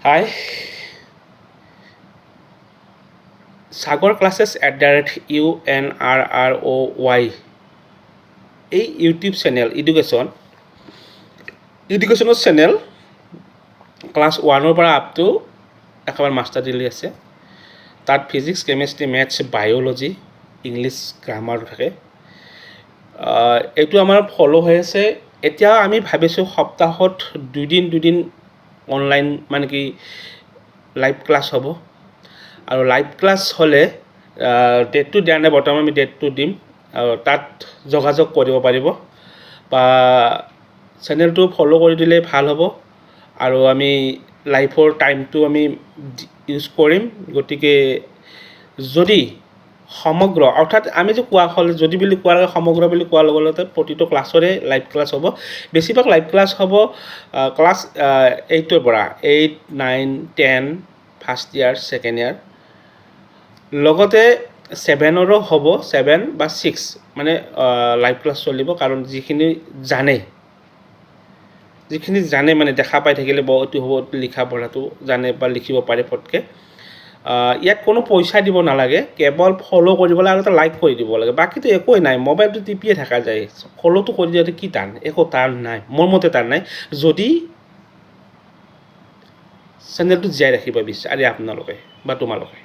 হাই সাগৰ classes @UNRROY এই YouTube channel এডুকেশ্যনৰ channel class 1ৰ পৰা up to একেবাৰে মাষ্টাৰ ডিগ্ৰী আছে। তাত physics, chemistry, maths, biology, English, grammar থাকে। এইটো আমাৰ ফ'ল' হৈ আছে। এতিয়া আমি ভাবিছোঁ সপ্তাহত দুদিন অনলাইন মানে কি লাইভ ক্লাছ হ'ব। আৰু লাইভ ক্লাছ হ'লে ডেটটো দিয়া নাই বৰ্তমান, আমি ডেটটো দিম। আৰু তাত যোগাযোগ কৰিব পাৰিব বা চেনেলটো ফ'ল' কৰি দিলে ভাল হ'ব। আৰু আমি লাইভৰ টাইমটো আমি ইউজ কৰিম। গতিকে যদি সমগ্ৰ অৰ্থাৎ আমি যে কোৱা হ'ল যদি বুলি কোৱাৰ সমগ্ৰ বুলি কোৱাৰ লগে লগে প্ৰতিটো ক্লাছৰে লাইভ ক্লাছ হ'ব। বেছিভাগ লাইভ ক্লাছ হ'ব ক্লাছ 8ৰ পৰা 8, 9, 10 ফাৰ্ষ্ট ইয়াৰ, ছেকেণ্ড ইয়াৰ। লগতে 7ৰো হ'ব, 7 বা 6 মানে লাইভ ক্লাছ চলিব। কাৰণ যিখিনি জানে মানে দেখা পাই থাকিলে এইটো হ'ব, লিখা পঢ়াটো জানে বা লিখিব পাৰে ফটকৈ। ইয়াত কোনো পইচা দিব নালাগে, কেৱল ফ'ল' কৰিব লাগে আৰু এটা লাইক কৰি দিব লাগে। বাকীটো একোৱেই নাই, মোবাইলটো টিপিয়ে থকা যায়। ফ'ল'টো কৰি দিয়াটো কি টান, একো টান নাই, মোৰ মতে টান নাই, যদি চেনেলটো জীয়াই ৰাখিব বিচাৰে আপোনালোকে বা তোমালোকে।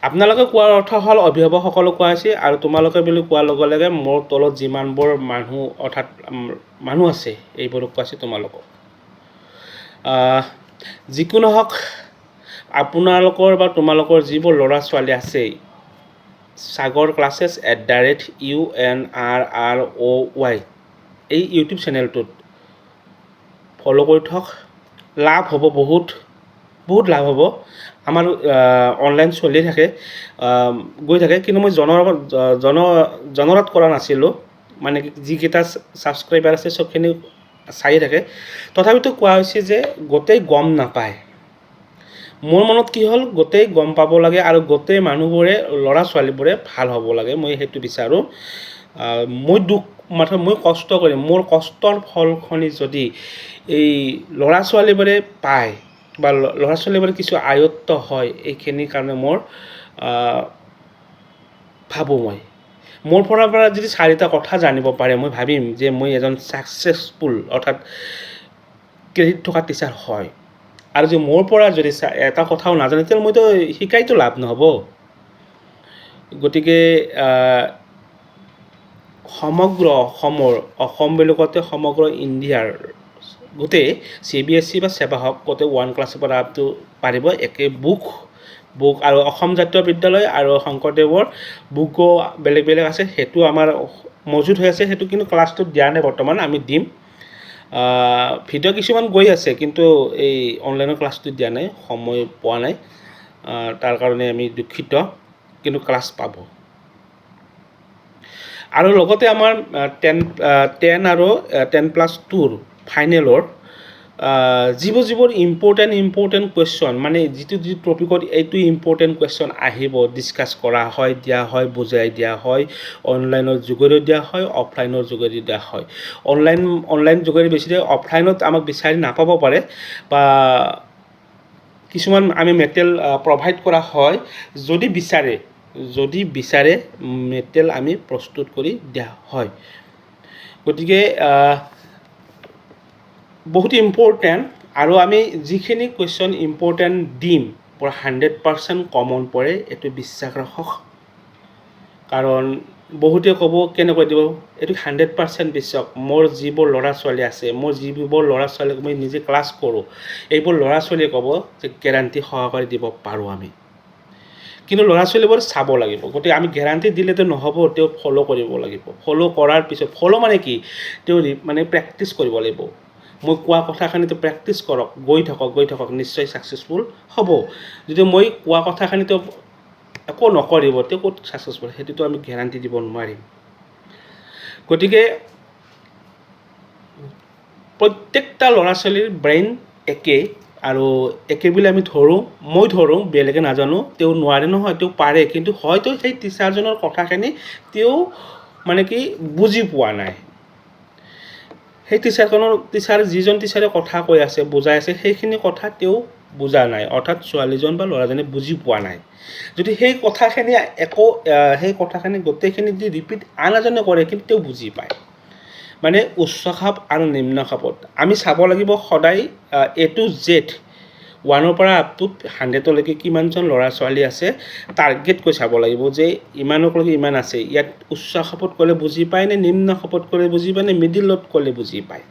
আপোনালোকে কোৱাৰ অৰ্থ হ'ল অভিভাৱকসকলক কোৱা হৈছে, আৰু তোমালোকে বুলি কোৱাৰ লগে লগে মোৰ তলত যিমানবোৰ মানুহ অৰ্থাৎ মানুহ আছে এইবোৰক কোৱা হৈছে তোমালোকক। যিকোনো হওক, আপোনালোকৰ বা তোমালোকৰ যিবোৰ ল'ৰা ছোৱালী আছে সাগৰ ক্লাছেছ @UNRROY এই ইউটিউব চেনেলটোত ফ'ল' কৰি থওক। লাভ হ'ব, বহুত লাভ হ'ব। আমাৰ অনলাইন চলি থাকে, গৈ থাকে, কিন্তু মই জনৰাত কৰা নাছিলোঁ। মানে যিকেইটা ছাবস্ক্ৰাইবাৰ আছে চবখিনি চাই থাকে। তথাপিতো কোৱা হৈছে যে গোটেই গম নাপায়। মোৰ মনত কি হ'ল, গোটেই গম পাব লাগে আৰু গোটেই মানুহবোৰে ল'ৰা ছোৱালীবোৰে ভাল হ'ব লাগে, মই সেইটো বিচাৰোঁ। মই কষ্ট কৰিম, মোৰ কষ্টৰ ফলখনি যদি এই ল'ৰা ছোৱালীবোৰে পায় বা ল'ৰা ছোৱালীবোৰে কিছু আয়ত্ত হয়, এইখিনিৰ কাৰণে মোৰ ভাবোঁ মোৰ পৰা যদি 4টা কথা জানিব পাৰে, মই ভাবিম যে মই এজন ছাকচেছফুল অৰ্থাৎ ক্ৰেডিট থকা টিচাৰ হয়। আৰু যদি মোৰ পৰা যদি এটা কথাও নাজানে, তেতিয়াহ'লে মইতো শিকাইতো লাভ নহ'ব। গতিকে সমগ্ৰ অসম বুলি কওঁতে সমগ্ৰ ইণ্ডিয়াৰ গোটেই CBSE বা চেবা হওক, গোটেই 1 ক্লাছৰ পৰা আপটো পাৰিব একে বুক আৰু অসম জাতীয় বিদ্যালয় আৰু শংকৰদেৱৰ বুকো বেলেগ আছে। সেইটো আমাৰ মজুত হৈ আছে, সেইটো কিন্তু ক্লাছটোত দিয়া নাই বৰ্তমান, আমি দিম। ভিডিঅ' কিছুমান গৈ আছে, কিন্তু এই অনলাইনৰ ক্লাছটো দিয়া নাই, সময় পোৱা নাই, তাৰ কাৰণে আমি দুখিত, কিন্তু ক্লাছ পাব। আৰু লগতে আমাৰ 10 আৰু 10+2ৰ ফাইনেলৰ যিবোৰ ইম্পৰ্টেণ্ট কুৱেশ্যন, মানে যিটো টপিকত এইটো ইম্পৰ্টেণ্ট কুৱেশ্যন আহিব, ডিছকাছ কৰা হয়, দিয়া হয়, বুজাই দিয়া হয়, অনলাইনৰ যোগেদিও দিয়া হয়, অফলাইনৰ যোগেদি দিয়া হয়। অনলাইন যোগেদি বেছিকৈ অফলাইনত আমাক বিচাৰি নাপাব পাৰে, বা কিছুমান আমি মেটেৰিয়েল প্ৰভাইড কৰা হয়, যদি বিচাৰে মেটেৰিয়েল আমি প্ৰস্তুত কৰি দিয়া হয়। গতিকে বহুত ইম্পৰ্টেণ্ট, আৰু আমি যিখিনি কুৱেশ্যন ইম্পৰ্টেণ্ট দিম, পূৰা 100% কমন পৰে, এইটো বিশ্বাস ৰাখক। কাৰণ বহুতে ক'ব কেনেকৈ দিব, এইটো 100% বিশ্বাস। মোৰ যিবোৰ ল'ৰা ছোৱালী আছে, ল'ৰা ছোৱালীক মই নিজে ক্লাছ কৰোঁ, এইবোৰ ল'ৰা ছোৱালীয়ে ক'ব যে গেৰাণ্টি সহকাৰে দিব পাৰোঁ আমি। কিন্তু ল'ৰা ছোৱালীবোৰ চাব লাগিব। গতিকে আমি গেৰাণ্টি দিলেতো নহ'ব, তেওঁ ফ'ল' কৰিব লাগিব। ফ'ল' কৰাৰ পিছত, ফ'ল' মানে কি, তেওঁ মানে প্ৰেক্টিছ কৰিব লাগিব। মই কোৱা কথাখিনিতো প্ৰেক্টিছ কৰক, গৈ থাকক, নিশ্চয় ছাকচেছফুল হ'ব। যদি মই কোৱা কথাখিনি তেওঁ একো নকৰিব, তেওঁ ক'ত ছাকচেছফুল, সেইটোতো আমি গেৰাণ্টি দিব নোৱাৰিম। গতিকে প্ৰত্যেকটা ল'ৰা ছোৱালীৰ ব্ৰেইন একেই, আৰু একে বুলি মই ধৰোঁ, বেলেগে নাজানো। তেওঁ নোৱাৰে নহয়, তেওঁ পাৰে, কিন্তু হয়তো সেই টিচাৰজনৰ কথাখিনি তেওঁ মানে কি বুজি পোৱা নাই। সেই টিচাৰ যিজন টিচাৰে কথা কৈ আছে বুজাই আছে সেইখিনি কথা তেওঁ বুজা নাই, অৰ্থাৎ ছোৱালীজন বা ল'ৰাজনে বুজি পোৱা নাই। যদি সেই কথাখিনি গোটেইখিনি যদি ৰিপিট আন এজনে কৰে কিন্তু তেওঁ বুজি পায়। মানে উচ্চ খাপ আৰু নিম্ন খাপত আমি চাব লাগিব সদায় A to Z 1ৰ পৰা আপ টু 100লৈকে কিমানজন ল'ৰা ছোৱালী আছে টাৰ্গেট কৈ চাব লাগিব যে ইমানকলৈকে ইমান আছে, ইয়াত উচ্চ খাপত ক'লে বুজি পায় নে নিম্ন খাপত ক'লে বুজি পায় নে মিডিলত ক'লে বুজি পায়।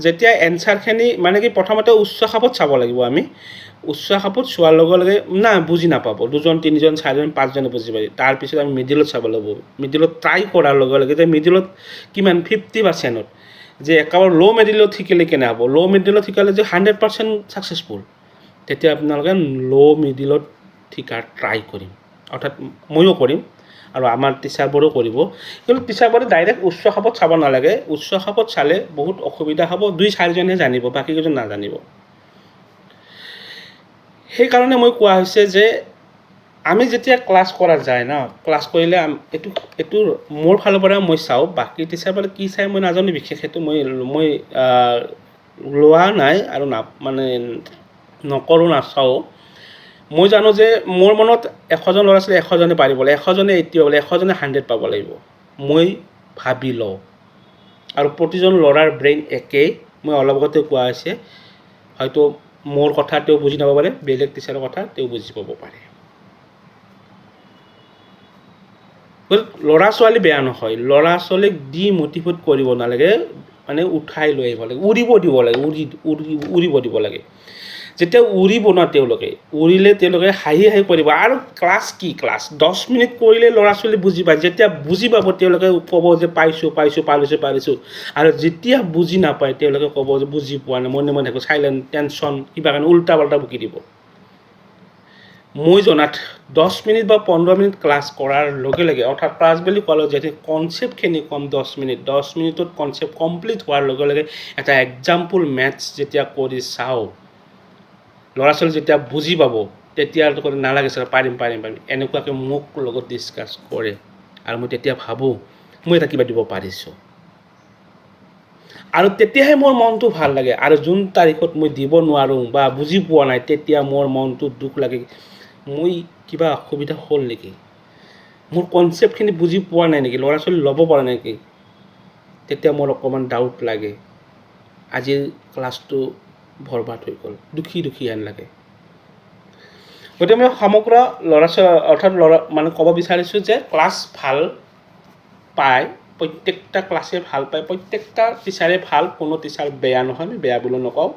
যেতিয়া এনচাৰখিনি মানে কি প্ৰথমতে উচ্চ খাপত চাব লাগিব আমি। উচ্চ খাপত চোৱাৰ লগে লগে না বুজি নাপাব, 2জন 3জন 4জন 5জনে বুজি পায়। তাৰপিছত আমি মিডিলত চাব লাগিব। মিডিলত ট্ৰাই কৰাৰ লগে লগে যে মিডিলত কিমান 50%ত যে একেবাৰে ল' মিডিলত শিকিলে কেনে হ'ব, ল' মিডিলত শিকালে যে 100% ছাকচেছফুল, তেতিয়া আপোনালোকে ল' মিডিলত শিকাৰ ট্ৰাই কৰিম, অৰ্থাৎ ময়ো কৰিম আৰু আমাৰ টিচাৰবোৰো কৰিব। কিন্তু টিচাৰবোৰে ডাইৰেক্ট উচ্চ খাপত চাব নালাগে। উচ্চ খাপত চালে বহুত অসুবিধা হ'ব, 2-4জনে জানিব, বাকীকেইজন নাজানিব। সেইকাৰণে মই কোৱা হৈছে যে আমি যেতিয়া ক্লাছ কৰা যায় ন, ক্লাছ কৰিলে এইটো মোৰ ফালৰ পৰা মই চাওঁ, বাকী টিচাৰবোৰে কি চাই মই নাজানো, বিশেষ সেইটো মই লোৱা নাই আৰু মানে নকৰোঁ, নাচাওঁ। মই জানো যে মোৰ মনত 100জন ল'ৰা ছোৱালী 100জনে পাৰিব লাগিব, 100জনে 80 পাব লাগিব, 100জনে 100 পাব লাগিব, মই ভাবি লওঁ। আৰু প্ৰতিজন ল'ৰাৰ ব্ৰেইন একেই, মই অলপ আগতে কোৱা হৈছে। হয়তো মোৰ কথা তেওঁ বুজি নাপাব পাৰে, বেলেগ টিচাৰৰ কথা তেওঁ বুজি পাব পাৰে। ল'ৰা ছোৱালী বেয়া নহয়, ল'ৰা ছোৱালীক ডিম'টিভেট কৰিব নালাগে, মানে উঠাই লৈ আহিব লাগে, উৰিব দিব লাগে। যেতিয়া উৰিব ন তেওঁলোকে, উৰিলে তেওঁলোকে হাঁহি কৰিব। আৰু ক্লাছ 10 মিনিট কৰিলে ল'ৰা ছোৱালী বুজি পায়। যেতিয়া বুজি পাব তেওঁলোকে ক'ব যে পাৰিছোঁ। আৰু যেতিয়া বুজি নাপায় তেওঁলোকে ক'ব যে বুজি পোৱা নাই, মনে থাকোঁ, চাইলেণ্ট, টেনশ্যন, কিবা কাৰণে উল্টা পাল্টা বকি দিব। মই জনাত 10 মিনিট বা 15 মিনিট ক্লাছ কৰাৰ লগে লগে, অৰ্থাৎ ক্লাছ বুলি ক'লে যেতিয়া কনচেপ্টখিনি কম 10 মিনিটত কনচেপ্ট কমপ্লিট হোৱাৰ লগে লগে এটা এক্সাম্পল মেথছ যেতিয়া কৰি চাওঁ, ল'ৰা ছোৱালী যেতিয়া বুজি পাব তেতিয়া নালাগে ছাৰ পাৰিম, এনেকুৱাকৈ মোক লগত ডিছকাছ কৰে। আৰু মই তেতিয়া ভাবোঁ মই এটা কিবা দিব পাৰিছোঁ, আৰু তেতিয়াহে মোৰ মনটো ভাল লাগে। আৰু যোন তাৰিখত মই দিব নোৱাৰোঁ বা বুজি পোৱা নাই, তেতিয়া মোৰ মনটো দুখ লাগে, মই কিবা অসুবিধা হ'ল নেকি, মোৰ কনচেপ্টখিনি বুজি পোৱা নাই নেকি, ল'ৰা ছোৱালী ল'ব পৰা নাই নেকি, তেতিয়া মোৰ অকণমান ডাউট লাগে। আজিৰ ক্লাছটো বৰবাদ হৈ গ'ল, দুখী হেন লাগে। গতিকে মই সমগ্ৰ ল'ৰা ছোৱালী অৰ্থাৎ মানে ক'ব বিচাৰিছোঁ যে ক্লাছ ভাল পায়, প্ৰত্যেকটা ক্লাছে ভাল পায়, প্ৰত্যেকটা টিচাৰে ভাল, কোনো টিচাৰ বেয়া নহয়। আমি বেয়া বুলি নকওঁ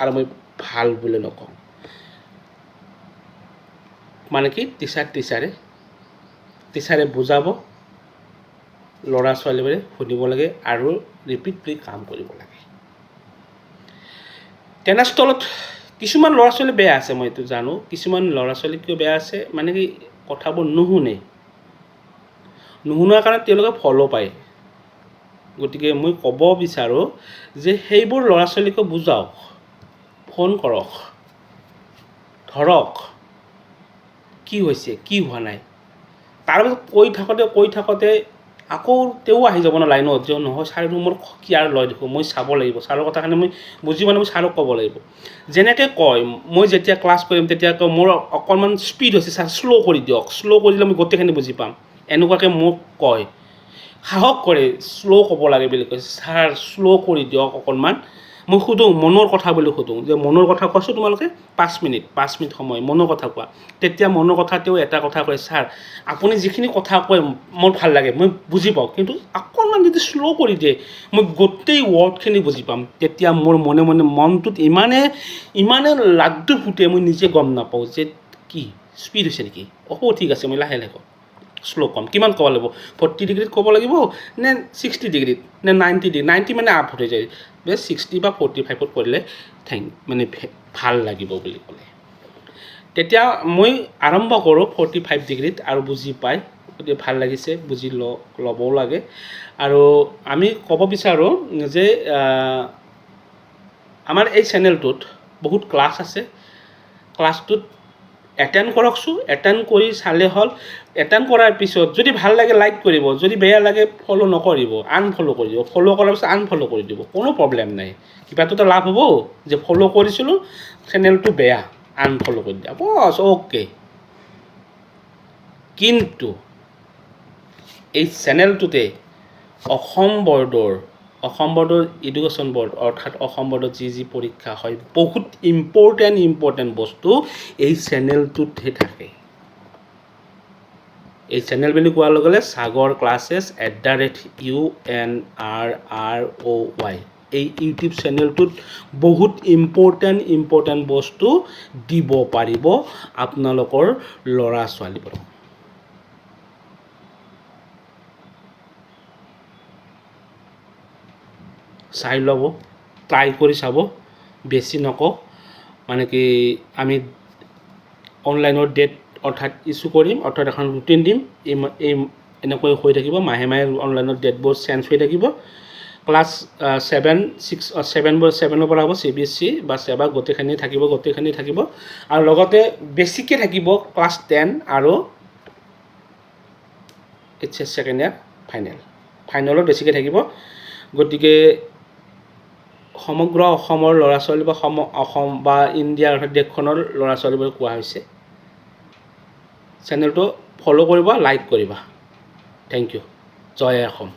আৰু মই ভাল বুলি নকওঁ। মানে কি টিচাৰে বুজাব, ল'ৰা ছোৱালীবোৰে শুনিব লাগে আৰু ৰিপিটলি কাম কৰিব লাগে। তেনেস্থলত কিছুমান ল'ৰা ছোৱালী বেয়া আছে, মই এইটো জানো। কিছুমান ল'ৰা ছোৱালী কিয় বেয়া আছে, মানে কি কথাবোৰ নুশুনাৰ কাৰণে তেওঁলোকে ফল' পায়। গতিকে মই ক'ব বিচাৰোঁ যে সেইবোৰ ল'ৰা ছোৱালীকো বুজাওক, ফোন কৰক, ধৰক কি হৈছে কি হোৱা নাই। তাৰপিছত কৈ থাকোঁতে আকৌ তেওঁ আহি যাব ন লাইনত, যে নহয় ছাৰ মোৰ কি আৰু লয় দেখোঁ, মই চাব লাগিব, ছাৰৰ কথাখিনি মই বুজি মানে মই ছাৰক ক'ব লাগিব। যেনেকৈ কয়, মই যেতিয়া ক্লাছ কৰিম তেতিয়া কয় মোৰ অকণমান স্পীড হৈছে ছাৰ, শ্ল' কৰি দিয়ক, শ্ল' কৰি দিলে মই গোটেইখিনি বুজি পাম, এনেকুৱাকৈ মোক কয়, সাহস কৰে, শ্ল' ক'ব লাগে বুলি কয়, ছাৰ শ্ল' কৰি দিয়ক অকণমান। মই সোধোঁ, মনৰ কথা বুলি সোধোঁ, যে মনৰ কথা কৈছোঁ তোমালোকে 5 মিনিট সময় মনৰ কথা কোৱা। তেতিয়া মনৰ কথা তেওঁ এটা কথা কয়, ছাৰ আপুনি যিখিনি কথা কয় মোৰ ভাল লাগে, মই বুজি পাওঁ, কিন্তু অকণমান যদি শ্ল' কৰি দিয়ে মই গোটেই ৱৰ্ডখিনি বুজি পাম। তেতিয়া মোৰ মনটোত ইমানে লাড্ডু ফুটে, মই নিজে গম নাপাওঁ যে কি স্পীড হৈছে নেকি। ঠিক আছে, মই লাহে শ্ল' ক'ম। কিমান ক'ব লাগিব, 40 ডিগ্ৰীত ক'ব লাগিব নে 60 ডিগ্ৰীত নে 90 ডিগ্ৰী, 90 মানে আপ হৈ যায়, 60 বা 45ত কৰিলে মানে ভাল লাগিব বুলি ক'লে। তেতিয়া মই আৰম্ভ কৰোঁ 45 ডিগ্ৰীত, আৰু বুজি পায়, গতিকে ভাল লাগিছে, বুজি ল'বও লাগে। আৰু আমি ক'ব বিচাৰোঁ যে আমাৰ এই চেনেলটোত বহুত ক্লাছ আছে। ক্লাছটোত এটেণ্ড কৰকচোন, এটেণ্ড কৰি চালে হ'ল। এটেণ্ড কৰাৰ পিছত যদি ভাল লাগে লাইক কৰিব, যদি বেয়া লাগে ফ'ল' নকৰিব, আনফ'ল' কৰি দিব। ফ'ল' কৰাৰ পিছত আনফ'ল' কৰি দিব, কোনো প্ৰব্লেম নাই। কিবাটোতো লাভ হ'ব যে ফ'ল' কৰিছিলোঁ, চেনেলটো বেয়া, আনফ'ল' কৰি দিয়া, বছ অ'কে। কিন্তু এই চেনেলটোতে অসম বৰ্ডৰ এডুকেশ্যন বৰ্ড অৰ্থাৎ অসম বৰ্ডত যি পৰীক্ষা হয়, বহুত ইম্পৰ্টেণ্ট বস্তু এই চেনেলটোতহে থাকে। এই চেনেল বুলি কোৱাৰ লগে লগে সাগৰ ক্লাছেছ @UNRROY এই ইউটিউব চেনেলটোত বহুত ইম্পৰ্টেণ্ট বস্তু দিব পাৰিব আপোনালোকৰ ল'ৰা ছোৱালীবোৰক। চাই ল'ব, ট্ৰাই কৰি চাব, বেছি নকওঁ। মানে কি আমি অনলাইনৰ ডেট অৰ্থাৎ ইছ্যু কৰিম, অৰ্থাৎ এখন ৰুটিন দিম। এই এনেকৈ হৈ থাকিব, মাহে অনলাইনৰ ডেটবোৰ চেঞ্জ হৈ থাকিব। ক্লাছ 7ৰ পৰা হ'ব CBSE বা চেবা, গোটেইখিনি থাকিব। আৰু লগতে বেছিকৈ থাকিব ক্লাছ 10 আৰু HS ছেকেণ্ড ইয়াৰ ফাইনেলত বেছিকৈ থাকিব। গতিকে সমগ্ৰ অসমৰ ল'ৰা ছোৱালী বা অসম বা ইণ্ডিয়া অৰ্থাৎ দেশখনৰ ল'ৰা ছোৱালীবোৰক কোৱা হৈছে, চেনেলটো ফ'ল' কৰিবা, লাইক কৰিবা। Thank you. জয় অসম।